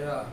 الحياة.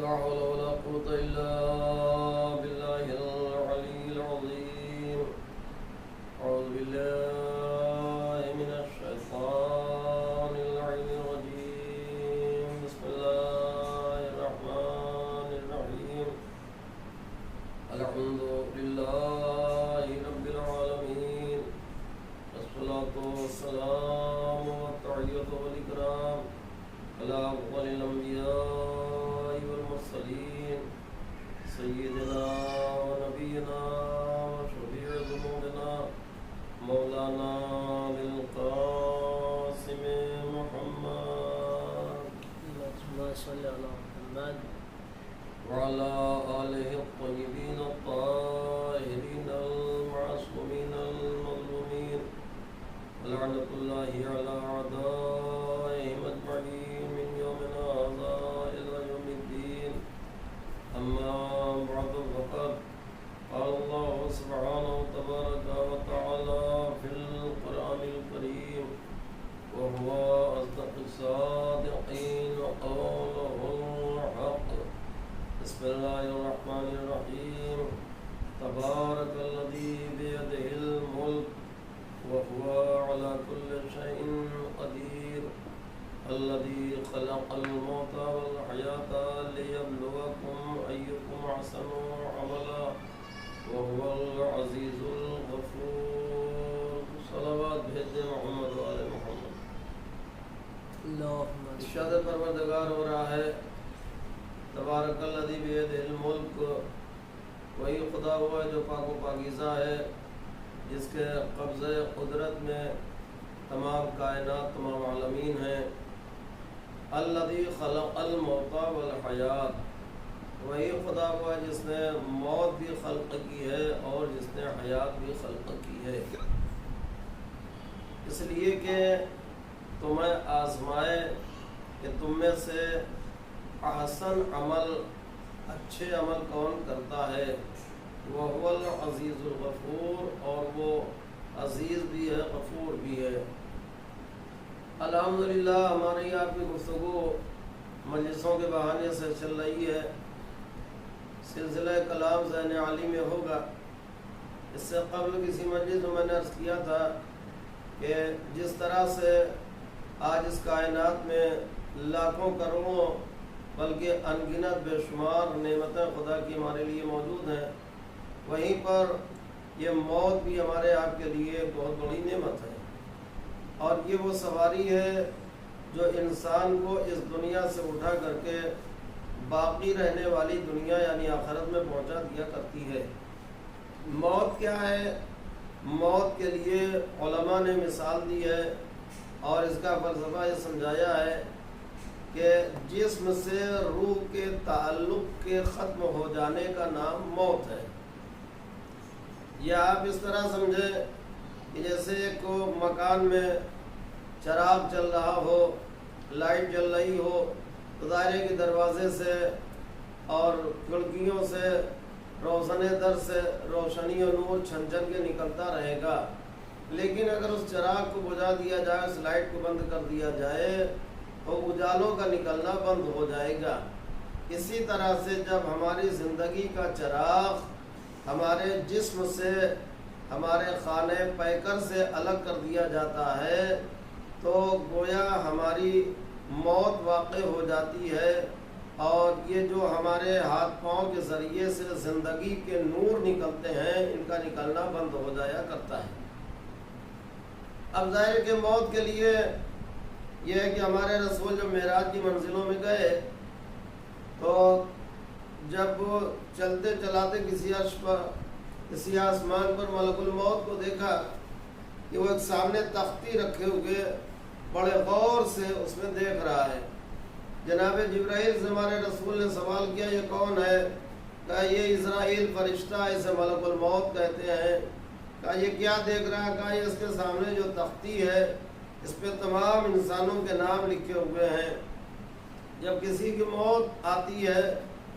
لا حول ولا قوة إلا بالله العلي العظيم. أعوذ بالله من الشيطان اللعين الرجيم. بسم الله الرحمن الرحيم. الحمد لله رب العالمين، والصلاة والسلام والتحية والإكرام على أفضل الأنبياء والمرسلين سيدنا ونبينا وشفيع ذنوبنا مولانا بالقاسم محمد اللهم صل على محمد وعلى آله الطيبين الطاهرين المعصومين المظلومين، ولعنة الله على أعدائهم أجمعين من يومنا هذا إلى يوم الدين. أما بعد فقد قال الله سبحانه تبارك وتعالى في القرآن الكريم وهو أصدق الصادقين وقوله الحق. بسم الله الرحمن الرحيم. تبارك الذي بيده الملك وهو على كل شيء قدير، الذي خلق الموت والحياة ليبلوكم أيكم أحسن عملا وهو العزيز الغفور. صلوات بھیج محمد و آل محمد. اللهم ارشاد پروردگار ہو رہا ہے تبارک الذی بیدہ الملک، وہی خدا ہوا ہے جو پاک و پاکیزہ ہے، جس کے قبضہ قدرت میں تمام کائنات تمام عالمین ہیں. الذی خلق الموت والحیات، وہی خدا ہوا ہے جس نے موت بھی خلق کی ہے اور جس نے حیات بھی خلق کی ہے، اس لیے کہ تمہیں آزمائے کہ تم میں سے احسن عمل، اچھے عمل کون کرتا ہے. وَهُوَ الْعَزِيزُ الْغَفُورُ، اور وہ عزیز بھی ہے غفور بھی ہے. الحمدللہ ہماری آپ کی گفتگو مجلسوں کے بہانے سے چل رہی ہے. سلسلہ کلام ذہن عالی میں ہوگا. اس سے قبل کسی مجلس میں میں نے عرض کیا تھا کہ جس طرح سے آج اس کائنات میں لاکھوں کروڑوں بلکہ انگنت بے شمار نعمتیں خدا کی ہمارے لیے موجود ہیں، وہیں پر یہ موت بھی ہمارے آپ کے لیے بہت بڑی نعمت ہے. اور یہ وہ سواری ہے جو انسان کو اس دنیا سے اٹھا کر کے باقی رہنے والی دنیا یعنی آخرت میں پہنچا دیا کرتی ہے. موت کیا ہے؟ موت کے لیے علماء نے مثال دی ہے اور اس کا فلسفہ یہ سمجھایا ہے کہ جسم سے روح کے تعلق کے ختم ہو جانے کا نام موت ہے. یا آپ اس طرح سمجھیں کہ جیسے ایک مکان میں چراغ چل رہا ہو، لائٹ جل رہی ہو، تو ظاہر ہے کہ دروازے سے اور کھڑکیوں سے روشن در سے روشنی و نور چھن چھن کے نکلتا رہے گا. لیکن اگر اس چراغ کو بجھا دیا جائے، اس لائٹ کو بند کر دیا جائے تو اجالوں کا نکلنا بند ہو جائے گا. اسی طرح سے جب ہماری زندگی کا چراغ ہمارے جسم سے، ہمارے خانہ پیکر سے الگ کر دیا جاتا ہے تو گویا ہماری موت واقع ہو جاتی ہے، اور یہ جو ہمارے ہاتھ پاؤں کے ذریعے سے زندگی کے نور نکلتے ہیں ان کا نکلنا بند ہو جایا کرتا ہے. اب ظاہر کہ موت کے لیے یہ ہے کہ ہمارے رسول جب معراج کی منزلوں میں گئے تو جب وہ چلتے چلاتے کسی عرش پر، کسی آسمان پر ملک الموت کو دیکھا کہ وہ ایک سامنے تختی رکھے ہوئے بڑے غور سے اس میں دیکھ رہا ہے۔ جناب جبرائیل سے ہمارے رسول نے سوال کیا یہ کون ہے؟ کہا یہ اسرائیل فرشتہ، اسے ملک الموت کہتے ہیں۔ کہا یہ کیا دیکھ رہا ہے؟ کہا یہ اس کے سامنے جو تختی ہے اس پہ تمام انسانوں کے نام لکھے ہوئے ہیں، جب کسی کی موت آتی ہے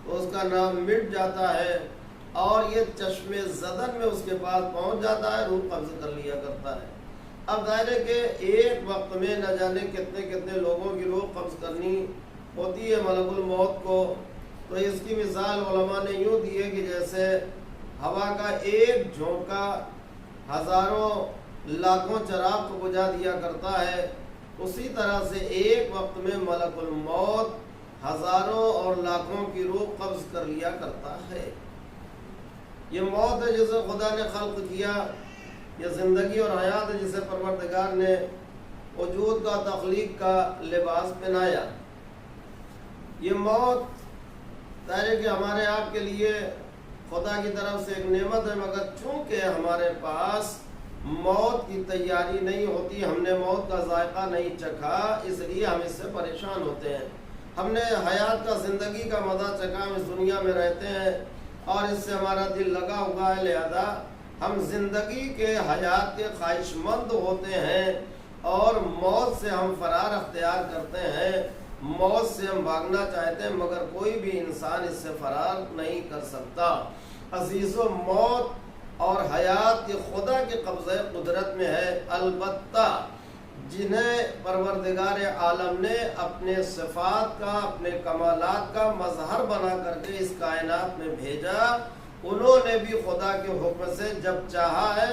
تو اس کا نام مٹ جاتا ہے اور یہ چشم زدن میں اس کے پاس پہنچ جاتا ہے، روح قبض کر لیا کرتا ہے۔ اب ظاہر ہے کہ ایک وقت میں نہ جانے کتنے کتنے لوگوں کی روح قبض کرنی ہوتی ہے ملک الموت کو، تو اس کی مثال علماء نے یوں دی ہے کہ جیسے ہوا کا ایک جھونکا ہزاروں لاکھوں چراغ کو بجھا دیا کرتا ہے، اسی طرح سے ایک وقت میں ملک الموت ہزاروں اور لاکھوں کی روح قبض کر لیا کرتا ہے۔ یہ موت ہے جسے خدا نے خلق کیا، یہ زندگی اور حیات ہے جسے پروردگار نے وجود کا تخلیق کا لباس پہنایا۔ یہ موت ظاہر ہے کہ ہمارے آپ کے لیے خدا کی طرف سے ایک نعمت ہے، مگر چونکہ ہمارے پاس موت کی تیاری نہیں ہوتی، ہم نے موت کا ذائقہ نہیں چکھا، اس لیے ہم اس سے پریشان ہوتے ہیں۔ ہم نے حیات کا، زندگی کا مزہ چکھا، ہم اس دنیا میں رہتے ہیں اور اس سے ہمارا دل لگا ہوا ہے، لہذا ہم زندگی کے، حیات کے خواہش مند ہوتے ہیں اور موت سے ہم فرار اختیار کرتے ہیں، موت سے ہم بھاگنا چاہتے ہیں، مگر کوئی بھی انسان اس سے فرار نہیں کر سکتا۔ عزیزو، موت اور حیات یہ خدا کے قبضہ قدرت میں ہے، البتہ جنہیں پروردگار عالم نے اپنے صفات کا، اپنے کمالات کا مظہر بنا کر کے اس کائنات میں بھیجا، انہوں نے بھی خدا کے حکم سے جب چاہا ہے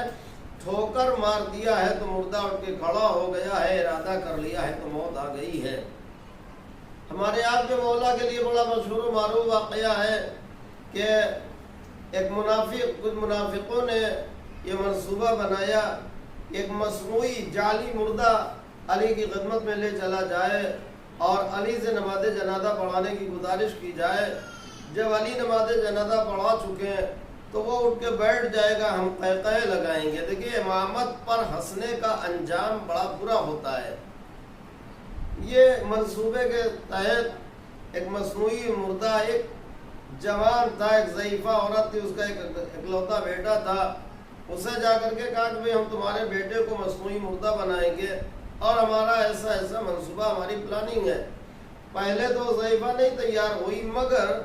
ٹھوکر مار دیا ہے تو مردہ اٹھ کے کھڑا ہو گیا ہے، ارادہ کر لیا ہے تو موت آ گئی ہے۔ ہمارے آپ کے مولا کے لیے بڑا مشہور و معروف واقعہ ہے کہ ایک کچھ منافقوں نے یہ منصوبہ بنایا، ایک مصنوعی جعلی مردہ علی کی خدمت میں لے چلا جائے اور علی سے نماز جنازہ پڑھانے کی گزارش کی جائے۔ جب علی نماز جنازہ پڑھا چکے ہیں تو وہ اٹھ کے بیٹھ جائے گا، ہم قہقہے لگائیں گے۔ دیکھیے، امامت پر ہنسنے کا انجام بڑا برا ہوتا ہے۔ یہ منصوبے کے تحت ایک مصنوعی مردہ، ایک جوان تھا، ایک ضعیفہ عورت تھی، اس کا ایک اکلوتا بیٹا تھا، اسے جا کر کے کہا کہ بھئی ہم تمہارے بیٹے کو مصنوعی مردہ بنائیں گے اور ہمارا ایسا ایسا منصوبہ، ہماری پلاننگ ہے۔ پہلے تو ضعیفہ نہیں تیار ہوئی، مگر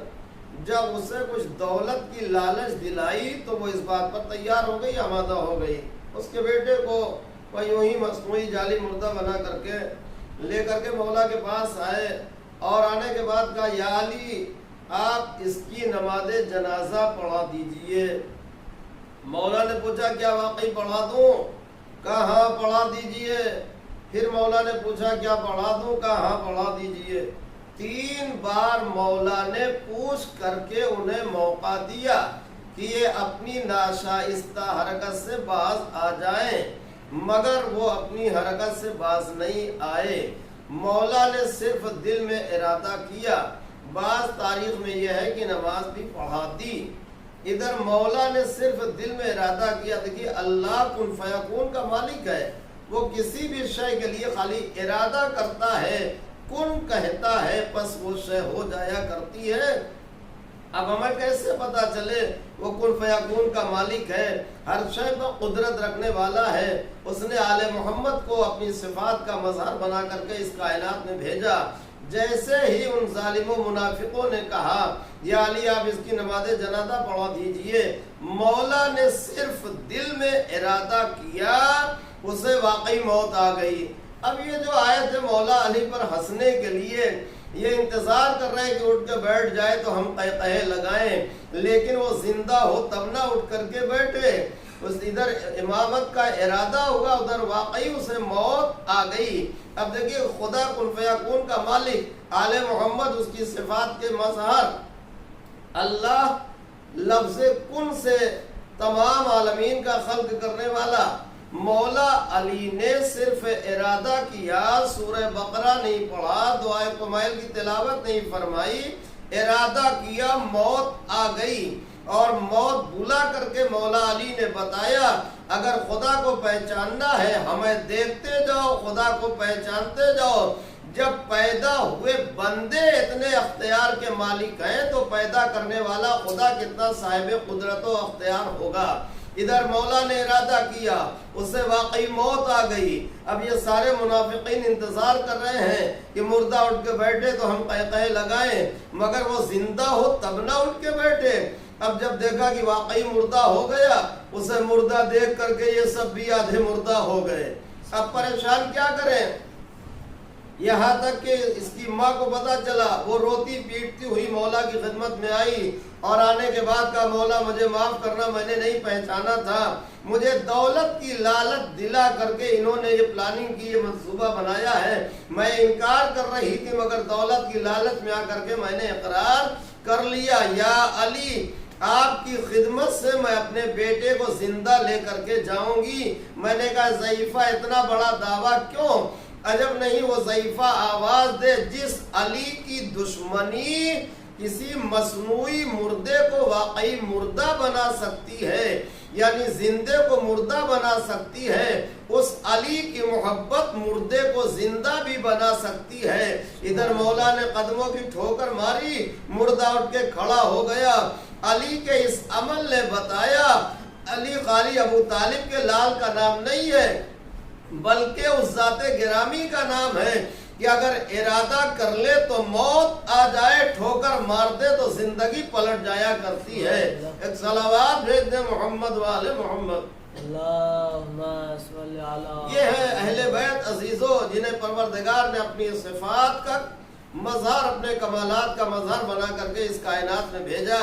جب اسے کچھ دولت کی لالچ دلائی تو وہ اس بات پر تیار ہو گئی، آمادہ ہو گئی۔ اس کے بیٹے کو وہ یوں ہی مصنوعی جعلی مردہ بنا کر کے لے کر کے مولا کے پاس آئے اور آنے کے بعد کہا یا علی آپ اس کی نماز جنازہ پڑھا دیجئے۔ مولا نے پوچھا کیا واقعی پڑھا دوں؟ کہا ہاں پڑھا دیجئے۔ پھر مولا نے پوچھا کیا پڑھا دوں؟ کہا ہاں پڑھا دیجئے۔ 3 بار مولا نے پوچھ کر کے انہیں موقع دیا کہ یہ اپنی ناشائستہ حرکت سے باز آ جائیں، مگر وہ اپنی حرکت سے باز نہیں آئے۔ مولا نے صرف دل میں ارادہ کیا، بعض تاریخ میں یہ ہے کہ نماز بھی پڑھا دی۔ ادھر مولا نے صرف دل میں ارادہ کیا۔ دیکھیے، اللہ کن فیکون کا مالک ہے، وہ کسی بھی شے کے لیے خالی ارادہ کرتا ہے، کن کہتا ہے، پس وہ شے ہو جایا کرتی ہے۔ اب ہمیں کیسے پتا چلے وہ کن فیکون کا مالک ہے، ہر شے پر قدرت رکھنے والا ہے؟ اس نے آل محمد کو اپنی صفات کا مظہر بنا کر کے اس کائنات میں بھیجا۔ جیسے ہی ان ظالم و منافقوں نے کہا یا علی آپ اس کی نماز جنازہ پڑھا دیجئے، مولا نے صرف دل میں ارادہ کیا، اسے واقعی موت آ گئی۔ اب یہ جو آیت ہے مولا علی پر ہنسنے کے لیے، یہ انتظار کر رہے کہ اٹھ کے بیٹھ جائے تو ہم قہقہے لگائیں، لیکن وہ زندہ ہو تب نہ اٹھ کر کے بیٹھے۔ ادھر امامت کا ارادہ ہوا، ادھر واقعی اسے موت آ گئی۔ اب دیکھیے، خدا کن فیکون کا مالک، آل محمد اس کی صفات کے مظہر، اللہ لفظ کن سے تمام عالمین کا خلق کرنے والا، مولا علی نے صرف ارادہ کیا، سورہ بقرہ نہیں پڑھا، دعائے قمائل کی تلاوت نہیں فرمائی، ارادہ کیا، موت آ گئی۔ اور موت بلا کر کے مولا علی نے بتایا اگر خدا کو پہچاننا ہے ہمیں دیکھتے جاؤ، خدا کو پہچانتے جاؤ۔ جب پیدا ہوئے بندے اتنے اختیار کے مالک ہیں تو پیدا کرنے والا خدا کتنا صاحب قدرت و اختیار ہوگا۔ ادھر مولا نے ارادہ کیا، اسے واقعی موت آ گئی۔ اب یہ سارے منافقین انتظار کر رہے ہیں کہ مردہ اٹھ کے بیٹھے تو ہم قہقہے لگائیں، مگر وہ زندہ ہو تب نہ اٹھ کے بیٹھے۔ اب جب دیکھا کہ واقعی مردہ ہو گیا، اسے مردہ دیکھ کر کے یہ سب بھی آدھے مردہ ہو گئے۔ اب پریشان کیا کریں؟ یہاں تک کہ اس کی ماں کو پتا چلا، وہ روتی پیٹتی ہوئی مولا کی خدمت میں آئی اور آنے کے بعد کہا مولا مجھے معاف کرنا، میں نے نہیں پہچانا تھا، مجھے دولت کی لالچ دلا کر کے انہوں نے یہ پلاننگ کی، یہ منصوبہ بنایا ہے، میں انکار کر رہی تھی مگر دولت کی لالچ میں آ کر کے میں نے اقرار کر لیا۔ یا علی آپ کی خدمت سے میں اپنے بیٹے کو زندہ لے کر کے جاؤں گی۔ میں نے کہا ضعیفہ اتنا بڑا دعویٰ کیوں؟ عجب نہیں وہ ضعیفہ آواز دے جس علی کی دشمنی کسی مصنوعی مردے کو واقعی مردہ بنا سکتی ہے، یعنی زندے کو مردہ بنا سکتی ہے، اس علی کی محبت مردے کو زندہ بھی بنا سکتی ہے۔ ادھر مولا نے قدموں کی ٹھوکر ماری، مردہ اٹھ کے کھڑا ہو گیا۔ علی کے اس عمل نے بتایا علی خالی ابو طالب کے لال کا نام نہیں ہے بلکہ اس ذات گرامی کا نام ہے کہ اگر ارادہ کر لے تو موت آ جائے، ٹھوکر مار دے تو زندگی پلٹ جایا کرتی ہے۔ ایک صلوات بھیج دیں محمد والے محمد۔ اللہم صلی علی۔ یہ ہے اہل بیت عزیزو جنہیں پروردگار نے اپنی صفات کا مظہر، اپنے کمالات کا مظہر بنا کر کے اس کائنات میں بھیجا۔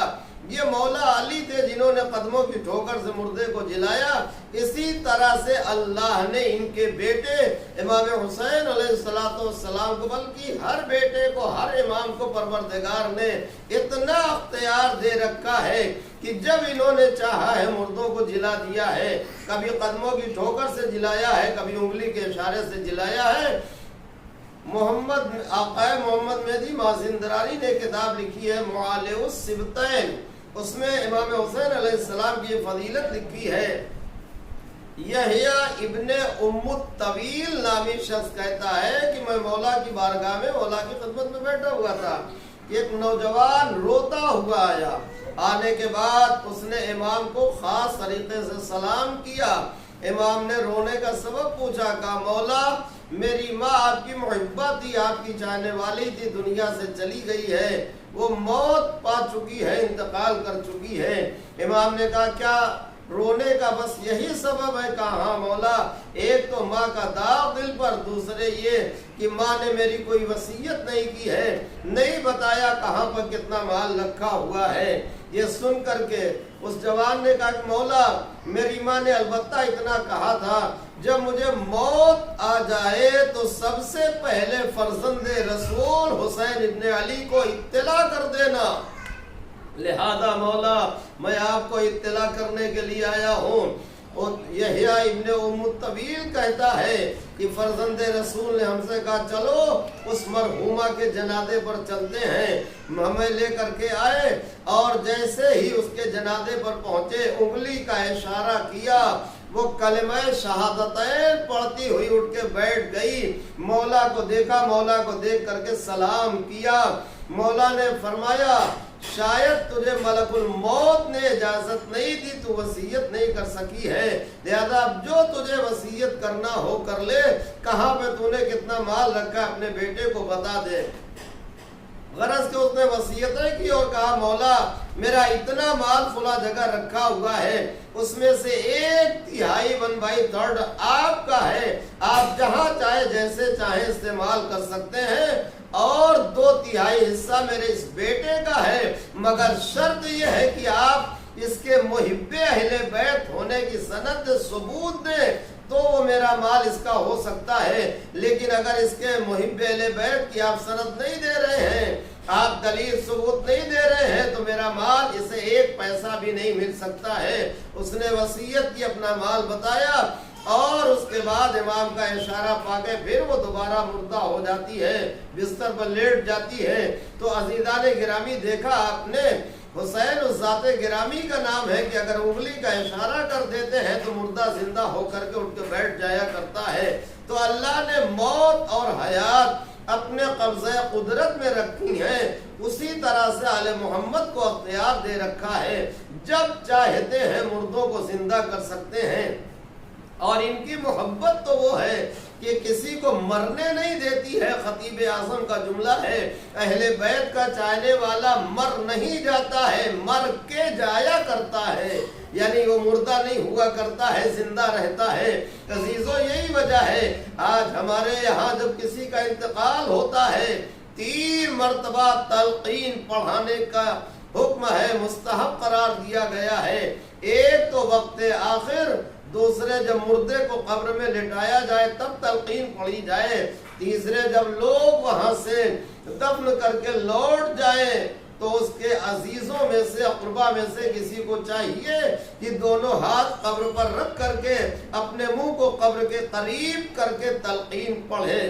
یہ مولا علی تھے جنہوں نے قدموں کی ٹھوکر سے مردے کو جلایا۔ اسی طرح سے اللہ نے ان کے بیٹے امام حسین علیہ السلام کو، بلکہ ہر بیٹے کو، ہر امام کو پروردگار نے اتنا اختیار دے رکھا ہے کہ جب انہوں نے چاہا ہے مردوں کو جلا دیا ہے، کبھی قدموں کی ٹھوکر سے جلایا ہے، کبھی انگلی کے اشارے سے جلایا ہے۔ آقائے محمد مہدی مازندرانی نے کتاب لکھی ہے معالع السبتین، اس میں امام حسین علیہ السلام کی فضیلت لکھی ہے۔ یحییٰ ابن ام الطویل نامی شخص کہتا ہے کہ میں مولا کی بارگاہ میں مولا کی خدمت میں بیٹھا ہوا تھا کہ ایک نوجوان روتا ہوا آیا۔ آنے کے بعد اس نے امام کو خاص طریقے سے سلام کیا۔ امام نے رونے کا سبب پوچھا، کہا مولا میری ماں آپ کی محبہ تھی، آپ کی چاہنے والی تھی، دنیا سے چلی گئی ہے، وہ موت پا چکی ہے، انتقال کر چکی ہے۔ امام نے کہا کیا رونے کا بس یہی سبب ہے؟ کہا ہاں مولا، ایک تو ماں کا داغ دل پر، دوسرے یہ کہ ماں نے میری کوئی وصیت نہیں کی ہے، نہیں بتایا کہاں پر کتنا مال رکھا ہوا ہے۔ یہ سن کر کے اس جوان نے کہا کہ مولا میری ماں نے البتہ اتنا کہا تھا جب مجھے موت آ جائے تو سب سے پہلے فرزند رسول حسین ابن علی کو اطلاع کر دینا، لہذا مولا میں آپ کو اطلاع کرنے کے لیے آیا ہوں۔ اور یحییٰ ابن ام الطویل کہتا ہے کہ فرزند رسول نے ہم سے کہا چلو اس مرحومہ کے جنازے پر چلتے ہیں۔ ہمیں لے کر کے آئے اور جیسے ہی اس کے جنازے پر پہنچے انگلی کا اشارہ کیا، وہ کلمہ شہادتین پڑھتی ہوئی اٹھ کے بیٹھ گئی۔ مولا کو دیکھا، مولا کو دیکھ کر کے سلام کیا۔ مولا نے فرمایا شاید تجھے ملک الموت نے اجازت نہیں دی، تو وصیت نہیں کر سکی ہے، لہذا اب جو تجھے وصیت کرنا ہو کر لے، کہاں پہ تو نے کتنا مال رکھا ہے اپنے بیٹے کو بتا دے۔ غرض کہ اس نے وصیتیں کی اور کہا مولا میرا اتنا مال فلاں جگہ رکھا ہوا ہے، اس میں سے 1/3 1/3 آپ کا ہے، آپ جہاں چاہے جیسے چاہے استعمال کر سکتے ہیں، اور 2/3 حصہ میرے اس بیٹے کا ہے، مگر شرط یہ ہے کہ آپ اس کے محب اہل بیت ہونے کی سند ثبوت دیں تو وہ میرا مال اس کا ہو سکتا ہے، لیکن اگر اس کے محب اہل بیت کی آپ سند نہیں دے رہے ہیں، آپ دلیل ثبوت نہیں دے رہے ہیں، تو میرا مال اسے 1 پیسہ بھی نہیں مل سکتا ہے۔ اس نے وصیت کی، اپنا مال بتایا، اور اس کے بعد امام کا اشارہ پا کے پھر وہ دوبارہ مردہ ہو جاتی ہے، بستر پر لیٹ جاتی ہے۔ تو عزیزان گرامی دیکھا آپ نے حسین اس ذات گرامی کا نام ہے کہ اگر انگلی کا اشارہ کر دیتے ہیں تو مردہ زندہ ہو کر کے اٹھ کے بیٹھ جایا کرتا ہے۔ تو اللہ نے موت اور حیات اپنے قبضہ قدرت میں رکھی ہیں، اسی طرح سے آل محمد کو اختیار دے رکھا ہے، جب چاہتے ہیں مردوں کو زندہ کر سکتے ہیں۔ اور ان کی محبت تو وہ ہے کہ کسی کو مرنے نہیں دیتی ہے۔ خطیب اعظم کا جملہ ہے، اہل بیت کا چاہنے والا مر نہیں جاتا ہے، مر کے جایا کرتا ہے، یعنی وہ مردہ نہیں ہوا کرتا ہے، زندہ رہتا ہے۔ عزیزو یہی وجہ ہے آج ہمارے یہاں جب کسی کا انتقال ہوتا ہے 3 مرتبہ تلقین پڑھانے کا حکم ہے، مستحب قرار دیا گیا ہے۔ ایک تو وقت آخر، دوسرے جب مردے کو قبر میں لٹایا جائے تب تلقین پڑھی جائے، تیسرے جب لوگ وہاں سے دفن کر کے لوٹ جائیں تو اس کے عزیزوں میں سے، اقربا میں سے کسی کو چاہیے کہ دونوں ہاتھ قبر پر رکھ کر کے اپنے منہ کو قبر کے قریب کر کے تلقین پڑھے۔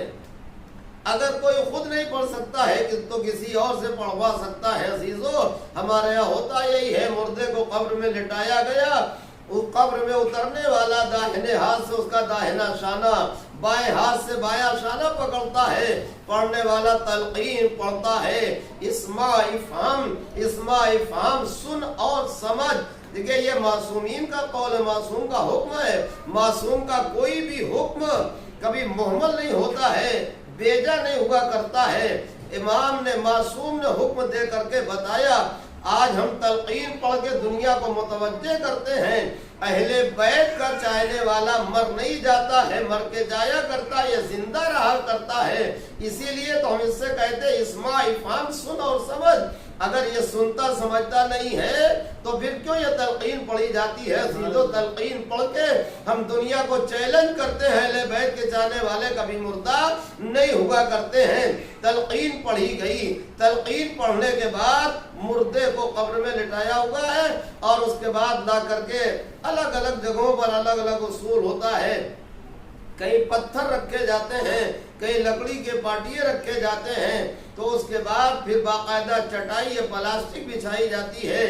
اگر کوئی خود نہیں پڑھ سکتا ہے تو کسی اور سے پڑھوا سکتا ہے۔ عزیزو ہمارے یہاں ہوتا یہی ہے، مردے کو قبر میں لٹایا گیا، اس قبر میں اترنے والا داہنے ہاتھ سے اس کا داہنا شانہ، بائیں ہاتھ سے بایاں شانہ پکڑتا ہے، پڑھنے والا تلقین پڑھتا ہے، اسمع افہم، اسمع افہم، سن اور سمجھ۔ دیکھیں یہ معصومین کا قول ہے، معصوم کا حکم ہے۔ معصوم کا کوئی بھی حکم کبھی مہمل نہیں ہوتا ہے، بیجا نہیں ہوا کرتا ہے۔ امام نے، معصوم نے حکم دے کر کے بتایا۔ آج ہم تلقین پڑھ کے دنیا کو متوجہ کرتے ہیں، اہل بیت کا چاہنے والا مر نہیں جاتا ہے، مر کے جایا کرتا ہے، یہ زندہ رہا کرتا ہے۔ اسی لیے تو ہم اس سے کہتے ہیں اسمع افہم، سن اور سمجھ۔ اگر یہ سنتا سمجھتا نہیں ہے تو پھر کیوں یہ تلقین پڑھی جاتی ہے؟ عزیزو تلقین پڑھ کے ہم دنیا کو چیلنج کرتے ہیں، اہل بیت کے چاہنے والے کبھی مردہ نہیں ہوا کرتے ہیں۔ تلقین پڑھی گئی، تلقین پڑھنے کے بعد مردے کو قبر میں لٹایا ہوا ہے، اور اس کے بعد لا کر کے الگ الگ جگہوں پر الگ الگ اصول ہوتا ہے۔ کئی پتھر رکھے جاتے ہیں، کئی لکڑی کے پاٹیے رکھے جاتے ہیں، تو اس کے بعد پھر باقاعدہ چٹائی یا پلاسٹک بچھائی جاتی ہے،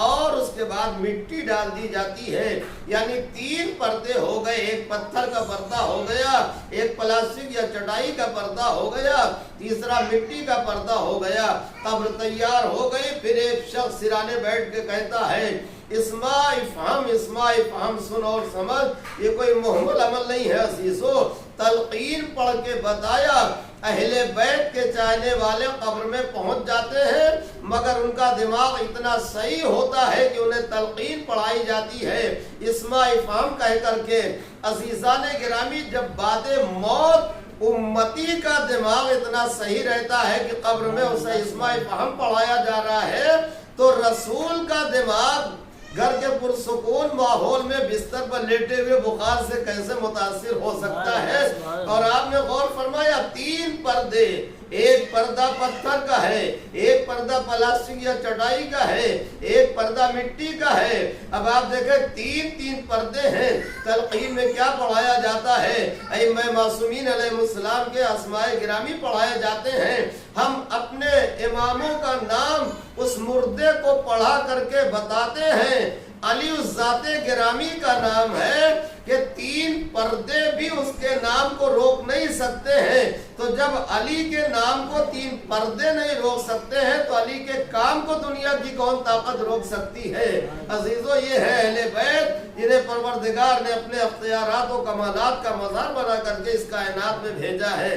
اور اس کے بعد مٹی ڈال دی جاتی ہے۔ یعنی 3 پردے ہو گئے، ایک پتھر کا پردہ ہو گیا، ایک پلاسٹک یا چٹائی کا پردہ ہو گیا، تیسرا مٹی کا پردہ ہو گیا۔ قبر تیار ہو گئی، پھر ایک شخص سرانے بیٹھ کے کہتا ہے اسمع افہم، اسمع افہم، سن اور سمجھ۔ یہ کوئی محمل عمل نہیں ہے عزیزو، تلقین پڑھ کے بتایا۔ اہل بیت کے چاہنے والے قبر میں پہنچ جاتے ہیں، مگر ان کا دماغ اتنا صحیح ہوتا ہے کہ انہیں تلقین پڑھائی جاتی ہے اسمع افہم کہہ کر کے۔ عزیزان گرامی، جب بعد موت امتی کا دماغ اتنا صحیح رہتا ہے کہ قبر میں اسے اسمع افہم پڑھایا جا رہا ہے، تو رسول کا دماغ گھر کے پرسکون ماحول میں بستر پر لیٹے ہوئے بخار سے کیسے متاثر ہو سکتا ہے؟ اور آپ نے غور فرمایا 3 پردے، ایک پردہ پتھر کا ہے، ایک پردہ پلاسٹک یا چٹائی کا ہے، ایک پردہ مٹی کا ہے۔ اب آپ دیکھیں 3 پردے ہیں۔ تلقین میں کیا پڑھایا جاتا ہے؟ ائمہ معصومین علیہ السلام کے اسماء گرامی پڑھائے جاتے ہیں۔ ہم اپنے اماموں کا نام اس مردے کو پڑھا کر کے بتاتے ہیں۔ علی اس ذات گرامی کا نام ہے کہ 3 پردے بھی اس کے نام کو روک نہیں سکتے ہیں۔ تو جب علی کے نام کو 3 پردے نہیں روک سکتے ہیں تو علی کے کام کو دنیا کی کون طاقت روک سکتی ہے؟ عزیزو یہ ہے اہل بیت، جنہیں پروردگار نے اپنے اختیارات و کمالات کا مظہر بنا کر کے اس کائنات میں بھیجا ہے۔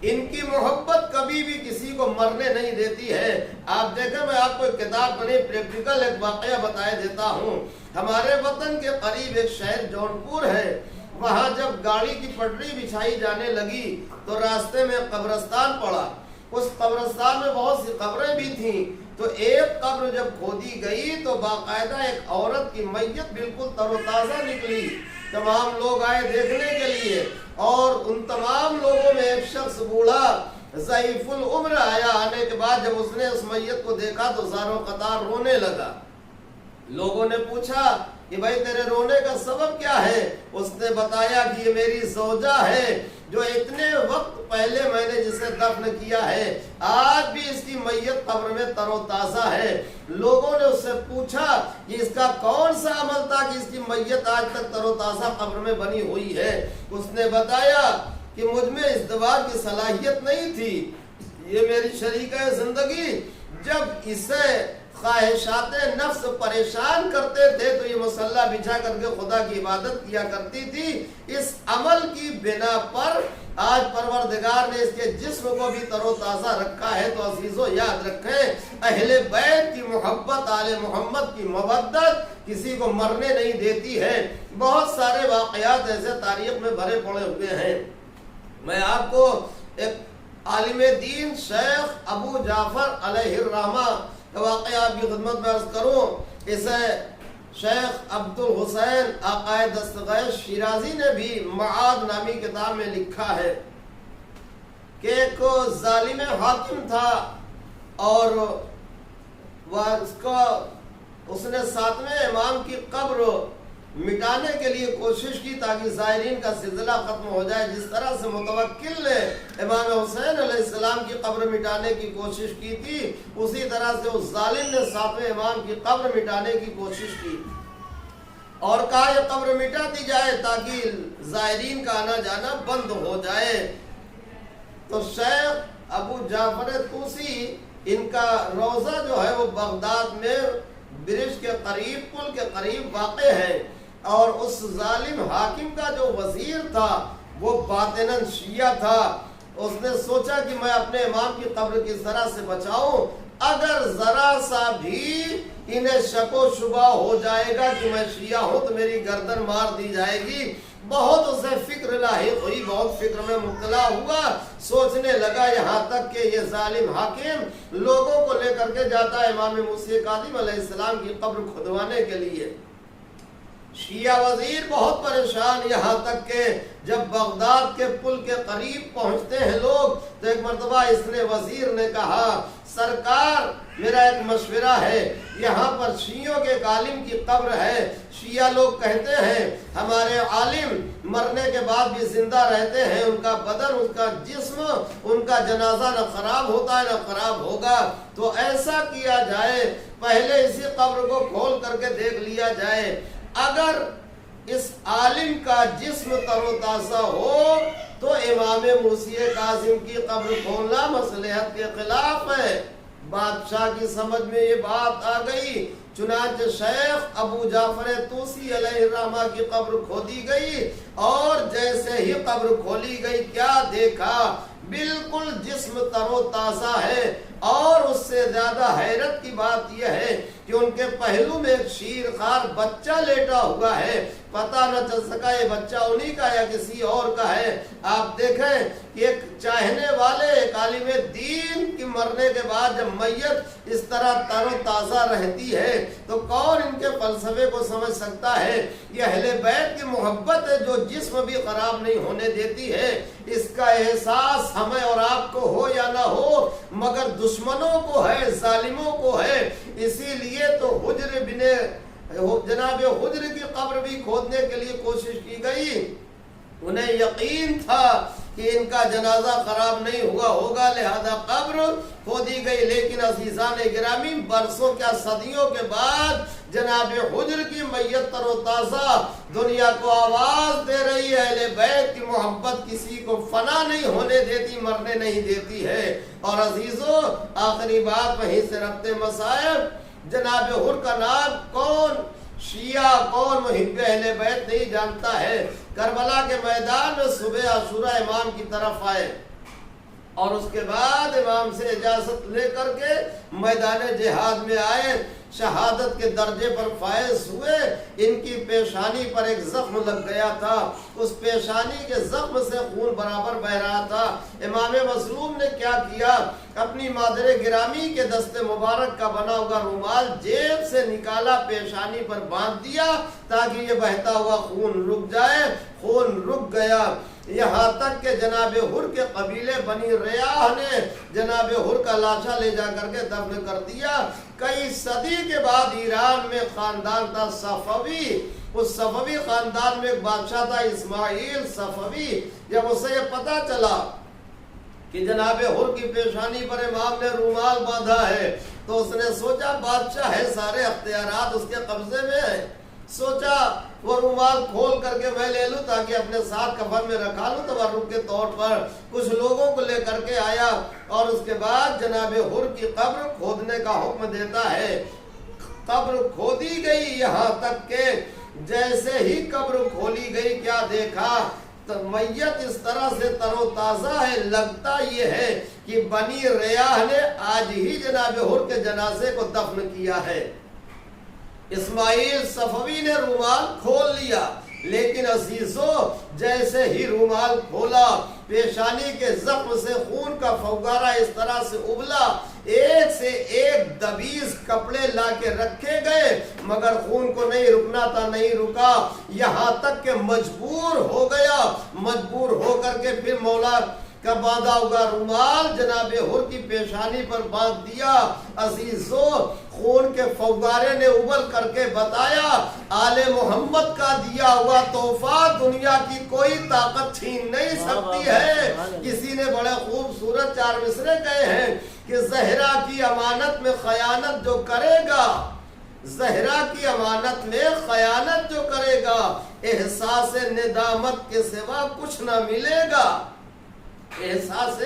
ان کی محبت کبھی بھی کسی کو مرنے نہیں دیتی ہے۔ آپ دیکھیں، میں آپ کو ایک کتاب بنی پریکٹیکل ایک واقعہ بتائے دیتا ہوں۔ ہمارے وطن کے قریب ایک شہر جونپور ہے، وہاں جب گاڑی کی پٹری بچھائی جانے لگی تو راستے میں قبرستان پڑا۔ اس قبرستان میں بہت سی قبریں بھی تھیں، تو ایک قبر جب کھودی گئی تو باقاعدہ ایک عورت کی میت بالکل تر و تازہ نکلی۔ تمام لوگ آئے دیکھنے کے لیے، اور ان تمام لوگوں میں ایک شخص بوڑھا ضعیف العمر آیا۔ آنے کے بعد جب اس نے اس میت کو دیکھا تو زاروں قطار رونے لگا۔ لوگوں نے پوچھا کہ بھائی تیرے رونے کا سبب کیا ہے؟ اس نے بتایا کہ یہ میری زوجہ ہے، جو اتنے وقت پہلے میں نے جسے دفن کیا ہے، آج بھی اس کی میت قبر میں تر و تازہ ہے۔ لوگوں نے اس سے پوچھا کہ اس کا کون سا عمل تھا کہ اس کی میت آج تک تر و تازہ قبر میں بنی ہوئی ہے؟ اس نے بتایا کہ مجھ میں ازدواج کی صلاحیت نہیں تھی، یہ میری شریکہ زندگی، جب اسے خواہشات نفس پریشان کرتے تھے تو یہ مصلی بچھا کر کے خدا کی عبادت کیا کرتی تھی۔ اس عمل کی بنا پر آج پروردگار نے اس کے جسم کو بھی تر و تازہ رکھا ہے۔ تو عزیزو یاد رکھیں، اہل بیت کی محبت، آل محمد کی مودت کسی کو مرنے نہیں دیتی ہے۔ بہت سارے واقعات ایسے تاریخ میں بھرے پڑے ہوئے ہیں۔ میں آپ کو ایک عالم دین شیخ ابو جعفر علیہ الرحمہ کا واقعہ آپ کی خدمت میں عرض کروں۔ اسے شیخ عبد الحسین آقائے دستگیر شیرازی نے بھی معاد نامی کتاب میں لکھا ہے کہ ایک ظالم حاکم تھا اور اس نے 7ویں امام کی قبر مٹانے کے لیے کوشش کی تاکہ زائرین کا سلسلہ ختم ہو جائے۔ جس طرح سے متوکل نے امام حسین علیہ السلام کی قبر مٹانے کی کوشش کی تھی، اسی طرح سے اس ظالم نے 7ویں امام کی قبر مٹانے کی کوشش کی اور کہا یہ قبر مٹا دی جائے تاکہ زائرین کا آنا جانا بند ہو جائے۔ تو شیخ ابو جعفر طوسی، ان کا روضہ جو ہے وہ بغداد میں برج کے قریب، پل کے قریب واقع ہے، اور اس ظالم حاکم کا جو وزیر تھا وہ باطناً شیعہ تھا۔ اس نے سوچا کہ میں اپنے امام کی قبر کس طرح سے بچاؤں، اگر ذرا سا بھی انہیں شک و شبہ ہو جائے گا کہ میں شیعہ ہوں تو میری گردن مار دی جائے گی۔ بہت اسے فکر لاحق ہوئی، بہت فکر میں مبتلا ہوا، سوچنے لگا یہاں تک کہ یہ ظالم حاکم لوگوں کو لے کر کے جاتا ہے امام موسیٰ کاظم علیہ السلام کی قبر کھدوانے کے لیے۔ شیعہ وزیر بہت پریشان، یہاں تک کہ جب بغداد کے پل کے قریب پہنچتے ہیں لوگ تو ایک مرتبہ اس نے وزیر نے کہا، سرکار میرا ایک مشورہ ہے، یہاں پر شیعوں کے ایک عالم کی قبر ہے، شیعہ لوگ کہتے ہیں ہمارے عالم مرنے کے بعد بھی زندہ رہتے ہیں، ان کا بدن، ان کا جسم، ان کا جنازہ نہ خراب ہوتا ہے نہ خراب ہوگا، تو ایسا کیا جائے پہلے اسی قبر کو کھول کر کے دیکھ لیا جائے، اگر اس عالم کا جسم تر و تازہ ہو تو امام موسیٰ کاظم کی قبر کھولنا مصلحت کے خلاف ہے۔ بادشاہ کی سمجھ میں یہ بات آ گئی، چنانچہ شیخ ابو جعفر طوسی علیہ الرحمہ کی قبر کھودی گئی، اور جیسے ہی قبر کھولی گئی کیا دیکھا، بالکل جسم تر و تازہ ہے، اور اس سے زیادہ حیرت کی بات یہ ہے کہ ان کے پہلو میں ایک شیرخوار بچہ لیٹا ہوا ہے، پتہ نہ چل سکا یہ بچہ انہی کا یا کسی اور کا ہے۔ آپ دیکھیں کہ ایک چاہنے والے، ایک عالم دین کی مرنے کے بعد جب میت اس طرح تر و تازہ رہتی ہے تو کون ان کے فلسفے کو سمجھ سکتا ہے؟ یہ اہل بیت کی محبت ہے جو جسم بھی خراب نہیں ہونے دیتی ہے۔ اس کا احساس ہمیں اور آپ کو ہو یا نہ ہو، مگر دشمنوں کو ہے، ظالموں کو ہے۔ اسی لیے تو جناب حجر کی قبر بھی کھودنے کے لیے کوشش کی گئی، انہیں یقین تھا کہ ان کا جنازہ خراب نہیں ہوگا، لہذا قبر کھودی گئی۔ لیکن عزیزان گرامی، برسوں کیا صدیوں کے بعد جناب حجر کی میت تر و تازہ دنیا کو آواز دے رہی ہے۔ اہل بیت کی محبت کسی کو فنا نہیں ہونے دیتی، مرنے نہیں دیتی ہے۔ اور عزیزو، آخری بات وہیں سے ربط مسائل، جناب حجر کا نام کون شیعہ کون محب اہل بیت نہیں جانتا ہے۔ کربلا کے میدان میں صبح عاشورہ امام کی طرف آئے اور اس کے بعد امام سے اجازت لے کر کے میدان جہاد میں آئے، شہادت کے درجے پر فائز ہوئے۔ ان کی پیشانی پر ایک زخم لگ گیا تھا، اس پیشانی کے زخم سے خون برابر بہ رہا تھا۔ امام مظلوم نے کیا کیا، اپنی مادر گرامی کے دست مبارک کا بنا ہوا رومال جیب سے نکالا، پیشانی پر باندھ دیا تاکہ یہ بہتا ہوا خون رک جائے۔ خون رک گیا، یہاں تک کہ جناب حر کے قبیلے بنی ریاح نے جناب حر کا لاشا لے جا کر کے دفن کر دیا۔ کئی صدی کے بعد ایران میں خاندان تھا صفوی، اس صفوی خاندان میں ایک بادشاہ تھا اسماعیل صفوی۔ جب اسے یہ پتا چلا کہ جناب حر کی پیشانی پر امام نے رومال باندھا ہے تو اس نے سوچا بادشاہ ہے، سارے اختیارات اس کے قبضے میں ہیں، سوچا وہ رومال کھول کر کے میں لے لوں تاکہ اپنے ساتھ کفن میں رکھا لوں تبرک کے طور پر۔ کچھ لوگوں کو لے کر کے آیا اور اس کے بعد جناب حر کی قبر کھودنے کا حکم دیتا ہے۔ قبر کھودی گئی، یہاں تک کہ جیسے ہی قبر کھولی گئی کیا دیکھا، میت اس طرح سے تر و تازہ ہے، لگتا یہ ہے کہ بنی ریاح نے آج ہی جناب حر کے جنازے کو دفن کیا ہے۔ اسماعیل صفوی نے رومال کھول لیا، لیکن عزیزو جیسے ہی رومال کھولا پیشانی کے زخم سے خون کا فوارہ اس طرح سے ابلا، ایک سے ایک دبیز کپڑے لا کے رکھے گئے مگر خون کو نہیں رکنا تھا، نہیں رکا، یہاں تک کہ مجبور ہو گیا، مجبور ہو کر کے پھر مولا کا باندھا ہوا رومال جناب حر کی پیشانی پر باندھ دیا۔ عزیزو خون کے فوارے نے ابل کر کے بتایا آل محمد کا دیا ہوا تحفہ دنیا کی کوئی طاقت چھین نہیں سکتی ہے۔ کسی نے بڑے خوبصورت 4 مصرے کہے ہیں کہ زہرا کی امانت میں خیانت جو کرے گا، زہرا کی امانت میں خیانت جو کرے گا، احساس ندامت کے سوا کچھ نہ ملے گا، احساس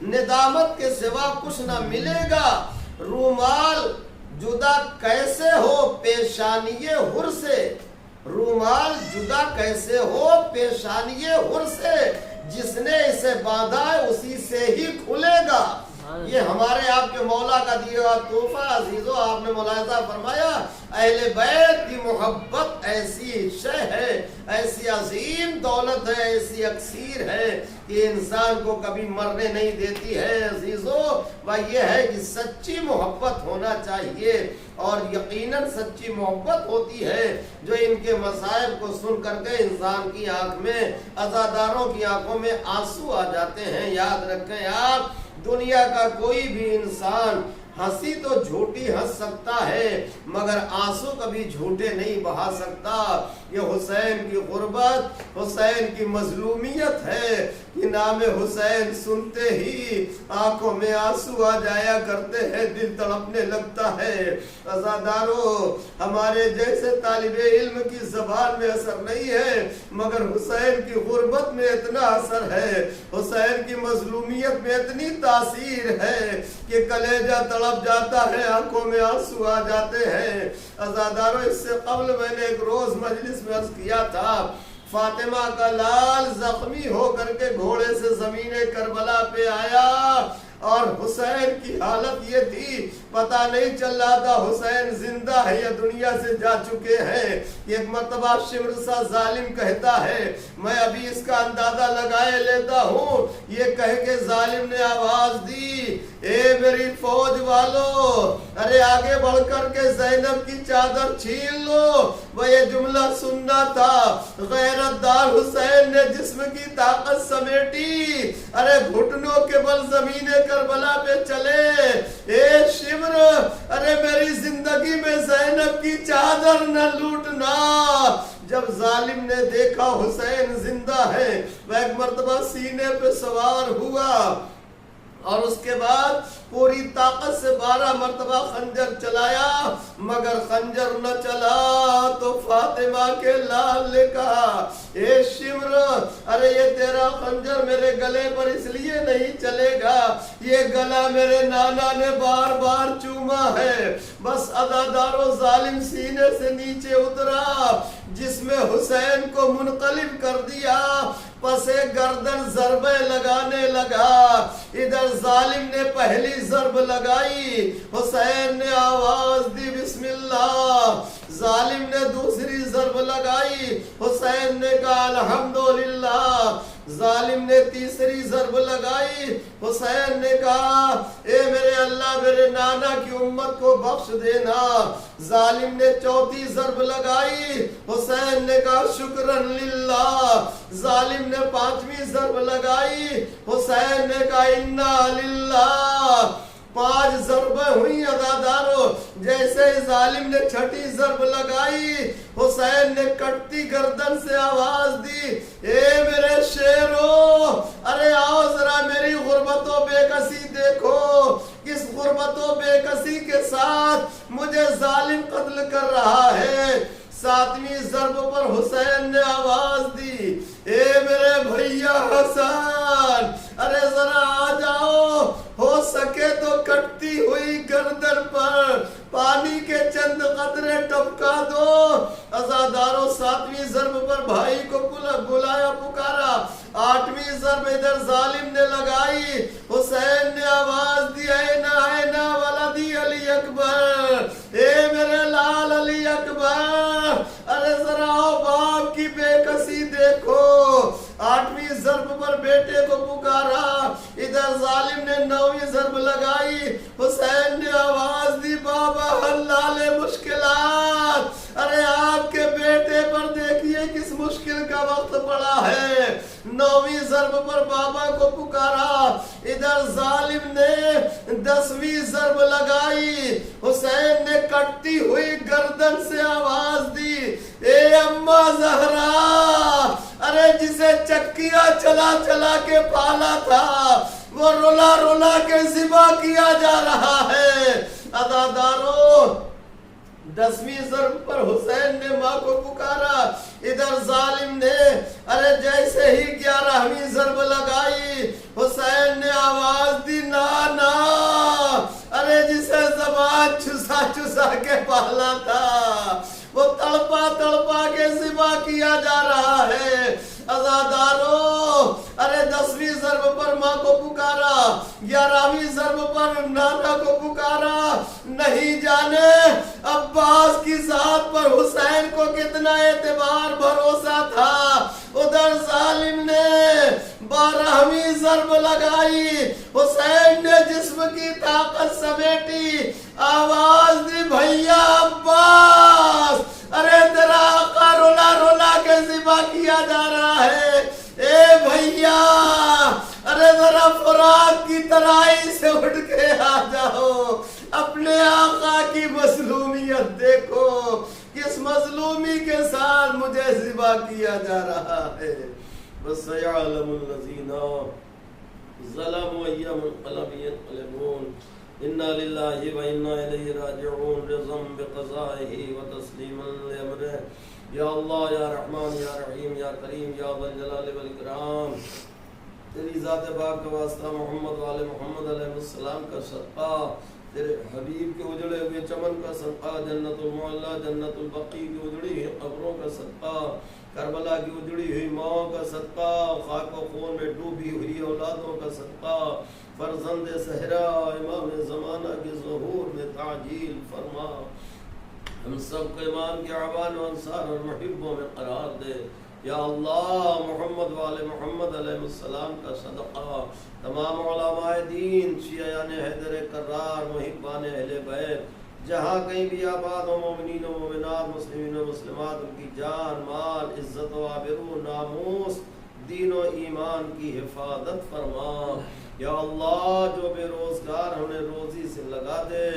ندامت کے سوا کچھ نہ ملے گا۔ رومال جدا کیسے ہو پیشانی حر سے، رومال جدا کیسے ہو پیشانی حر سے، جس نے اسے باندھا ہے اسی سے ہی کھلے گا۔ یہ ہمارے آپ کے مولا کا دیا ہوا تحفہ۔ عزیزو آپ نے ملاحظہ فرمایا اہل بیت کی محبت ایسی شے ہے، ایسی عظیم دولت ہے، ایسی اکسیر ہے کہ انسان کو کبھی مرنے نہیں دیتی ہے۔ عزیزو وہ یہ ہے کہ سچی محبت ہونا چاہیے، اور یقیناً سچی محبت ہوتی ہے جو ان کے مصائب کو سن کر کے انسان کی آنکھ میں، عزاداروں کی آنکھوں میں آنسو آ جاتے ہیں۔ یاد رکھیں آپ، دنیا کا کوئی بھی انسان ہنسی تو جھوٹی ہنس سکتا ہے مگر آنسو کبھی جھوٹے نہیں بہا سکتا۔ یہ حسین کی غربت، حسین کی مظلومیت ہے کہ نام حسین سنتے ہی آنکھوں میں آنسو آ جایا کرتے ہیں، دل تڑپنے لگتا ہے۔ عزادارو ہمارے جیسے طالب علم کی زبان میں اثر نہیں ہے مگر حسین کی غربت میں اتنا اثر ہے، حسین کی مظلومیت میں اتنی تاثیر ہے کہ کلیجہ تڑپ جاتا ہے، آنکھوں میں آنسو آ جاتے ہیں۔ عزادارو اس سے قبل میں نے ایک روز مجلس میں عرض کیا تھا، فاطمہ کا لال زخمی ہو کر کے گھوڑے سے زمین کربلا پہ آیا اور حسین کی حالت یہ تھی پتہ نہیں چل رہا تھا حسین زندہ ہے یا دنیا سے جا چکے ہیں۔ ایک مرتبہ شمر سا ظالم کہتا ہے، میں ابھی اس کا اندازہ لگائے لیتا ہوں، یہ کہہ کے ظالم نے آواز دی، اے میری فوج والو، ارے آگے بڑھ کر کے زینب کی چادر چھین لو۔ وہ یہ جملہ سننا تھا، غیرت دار حسین نے جسم کی طاقت سمیٹی، ارے گھٹنوں کے بل زمین کربلا پہ چلے، اے شمر ارے میری زندگی میں زینب کی چادر نہ لوٹنا۔ جب ظالم نے دیکھا حسین زندہ ہے وہ ایک مرتبہ سینے پہ سوار ہوا اور اس کے بعد پوری طاقت سے 12 مرتبہ خنجر چلایا مگر خنجر نہ چلا تو فاطمہ کے لال نے کہا، اے شمر ارے یہ تیرا خنجر میرے گلے پر اس لیے نہیں چلے گا، یہ گلا میرے نانا نے بار بار چوما ہے۔ بس عزادارو ظالم سینے سے نیچے اترا، جس میں حسین کو منقلب کر دیا، پسے گردن ضربے لگانے لگا۔ ادھر ظالم نے پہلی ضرب لگائی، حسین نے آواز دی بسم اللہ، ظالم نے دوسری ضرب لگائی، حسین نے کہا الحمدللہ، ظالم نے تیسری ضرب لگائی، حسین نے کہا اے میرے اللہ میرے نانا کی امت کو بخش دینا، ظالم نے چوتھی ضرب لگائی، حسین نے کہا شکرن للہ، ظالم نے 5ویں ضرب لگائی، حسین نے کہا انا للہ۔ 5 ضربیں ہوئی عزادارو، جیسے ظالم نے 6ٹھی ضرب لگائی، حسین نے کٹتی گردن سے آواز دی، اے میرے شیرو ارے آؤ ذرا میری غربت کر رہا ہے۔ 7ویں ضرب پر حسین نے آواز دی، اے میرے بھیا حسن، ارے ذرا آ جاؤ، ہو سکے تو کٹتی ہوئی گردن پر پانی کے چند قطرے ٹپکا دو۔ عزاداروں 7ویں ضرب پر بھائی کو بلایا پکارا۔ 8ویں ضرب ادھر ظالم نے لگائی۔ حسین نے آواز دی، اینا اینا ولدی علی اکبر، اے میرے لال علی اکبر، ارے ذرا آؤ باپ کی بے کسی دیکھو۔ 8ویں ضرب پر بیٹے کو پکارا۔ ادھر ظالم نے 9ویں ضرب لگائی۔ حسین نے آواز دی، بابا حلال مشکلات، ارے آپ کے بیٹے پر دیکھیے کس مشکل کا وقت پڑا ہے۔ 9ویں ضرب پر بابا کو پکارا۔ ادھر ظالم نے 10ویں ضرب لگائی۔ حسین نے کٹتی ہوئی گردن سے آواز دی، اے اماں زہرا، ارے جسے چکیاں چلا چلا کے پالا تھا وہ رولا رولا کے ذبح کیا جا رہا ہے۔ عزاداروں 10ویں ضرب پر حسین نے ماں کو پکارا۔ ادھر ظالم نے ارے جیسے ہی 11ویں ضرب لگائی، حسین نے آواز دی، نانا، ارے جسے زبان چسا چسا کے پالا تھا وہ تڑپا تڑپا کے ذبح کیا جا رہا ہے۔ عزاداروں ارے 10ویں ضرب پر ماں کو پکارا، 11ویں ضرب پر نانا کو پکارا۔ نہیں جانے عباس کی ذات پر حسین کو کتنا اعتبار بھروسہ تھا۔ ادھر ظالم نے 12ویں ضرب لگائی۔ حسین نے جسم کی طاقت سمیٹی، آواز دی، بھیا عباس، ارے تیرا آقا رولا رولا کے ذبح کیا جا رہا ہے۔ اے بھیا، ارے ذرا فرات کی ترائی سے اٹھ کے آ جاؤ، اپنے آقا کی مظلومیت دیکھو، کس مظلومی کے ساتھ مجھے ذبح کیا جا رہا ہے۔ وَسَيَعْلَمُ الَّذِينَ ظَلَمُوا أَيَّ مُنقَلَبٍ يَنقَلِبُونَ اِنَّا لِلَّهِ وَإِنَّا إِلَيْهِ رَاجِعُونَ رِضًا بِقَضَائِهِ وَتَسْلِيمًا لِأَمْرِهِ۔ یا اللہ، یا رحمان، یا رحیم، یا کریم، یا ذا الجلال والاکرام، تیری ذات پاک کا واسطہ محمد والے محمد علیہ السلام کا صدقہ، تیرے حبیب کے اجڑے ہوئے چمن کا صدقہ، جنت المعلا جنت البقیع کی اجڑی ہوئی قبروں کا صدقہ، کربلا کی اجڑی ہوئی ماں کا صدقہ، خاک و خون میں ڈوبی ہوئی اولادوں کا صدقہ، فرزند صحرا امام زمانہ کے ظہور میں تعجیل فرما، ہم سب کو ایمان کے اعوان و انصار اور محبوں میں قرار دے۔ یا اللہ، محمد والے محمد علیہ السلام کا صدقہ، تمام علماء دین، شیعیان حیدر کرار، محبان اہل بیت، جہاں کہیں بھی آباد ہو، مومنین و مومنات، مسلمین و مسلمات، ان کی جان، مال، عزت و آبرو، ناموس، دین و ایمان کی حفاظت فرما۔ یا اللہ، جو بے روزگار انہیں روزی سے لگا دے،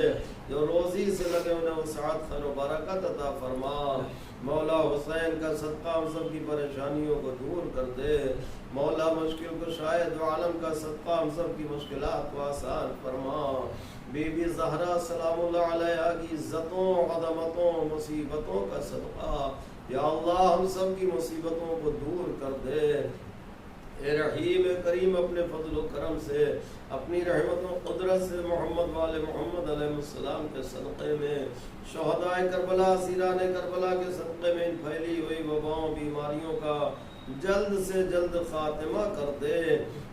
جو روزی سے لگے انہیں وسعت، خیر و برکت عطا فرما۔ مولا حسین کا صدقہ ہم سب کی پریشانیوں کو دور کر دے۔ مولا مشکل کشائے دو عالم کا صدقہ ہم سب کی مشکلات کو آسان فرما۔ بی بی زہرا سلام اللہ علیہا کی عزتوں، عظمتوں، مصیبتوں کا صدقہ، یا اللہ ہم سب کی مصیبتوں کو دور کر دے۔ اے رحیم، اے کریم، اپنے فضل و کرم سے، اپنی رحمت و قدرت سے محمد والے محمد علیہ السلام کے صدقے میں، شہداء کربلا، اسیران کربلا کے صدقے میں ان پھیلی ہوئی وباؤں، بیماریوں کا جلد سے جلد خاتمہ کر دے۔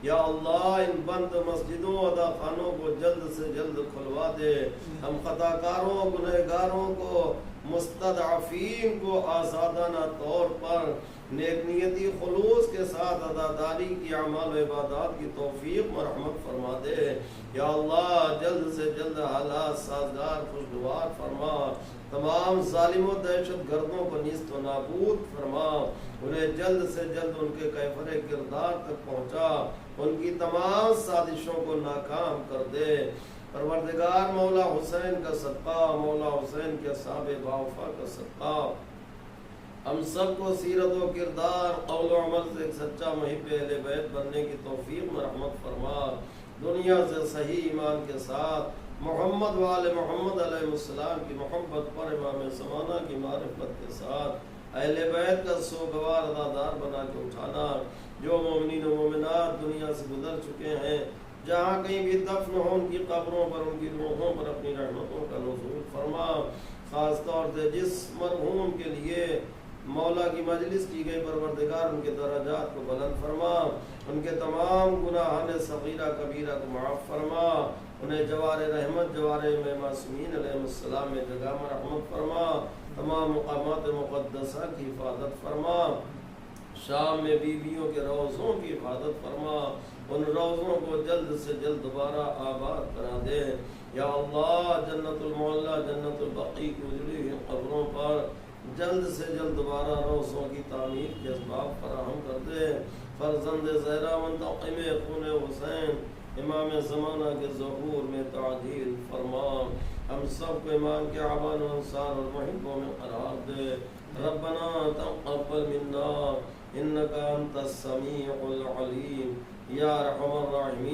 یا اللہ، ان بند مسجدوں، ادا خانوں کو جلد سے جلد کھلوا دے۔ ہم خطاکاروں، گنہگاروں کو، مستضعفین کو آزادانہ طور پر نیک نیتی خلوص کے ساتھ عزاداری کی اعمال و عبادات کی توفیق مرحمت فرما دے۔ یا اللہ، جلد سے جلد حالات سازگار خوشگوار فرما۔ تمام ظالم و دہشت گردوں کو نیست و نابود فرما۔ انہیں جلد سے جلد ان کے کیفر کردار تک پہنچا، ان کی تمام سازشوں کو ناکام کر دے۔ پروردگار، مولا حسین کا صدقہ، مولا حسین کے اصحاب باوفا کا صدقہ، ہم سب کو سیرت و کردار، قول و عمل سے ایک سچا محب اہل بیت بننے کی توفیق مرحمت فرما۔ دنیا سے صحیح ایمان کے ساتھ محمد والے محمد علیہ السلام کی محبت پر امام زمانہ کی معرفت کے ساتھ اہل بیت کا سوگوار ادادار بنا کے اٹھانا۔ جو مومنین و مومنات دنیا سے گزر چکے ہیں جہاں کہیں بھی دفن ہو ان کی قبروں پر ان کی روحوں پر اپنی رحمتوں کا نزول فرما۔ خاص طور سے جس مرحوم کے لیے مولا کی مجلس کی گئی پروردگار ان کے درجات کو بلند فرما، ان کے تمام گناہان صغیرہ کبیرہ کو معاف فرما، انہیں جوار رحمت جوار میں معصومین علیہ السلام میں جگہ مرحمت فرما، تمام مقامات مقدسہ کی حفاظت فرما، شام میں بیویوں کے روضوں کی حفاظت فرما، ان روضوں کو جلد سے جلد دوبارہ آباد کرا دے۔ یا اللہ جنت المعلا جنت البقیع کی اجڑی ہوئی قبروں پر جلد سے جلد دوبارہ روضوں کی تعمیر کے اسباب فراہم کر دے۔ فرزند زہرا منتقم خون حسین امام زمانہ کے ظہور میں تعجیل فرما، ہم سب کو ایمان کے عوان و انصار اور محبوں میں قرار دے۔ ربنا تقبل منا انک انت السمیع العلیم یا ارحم الراحمین۔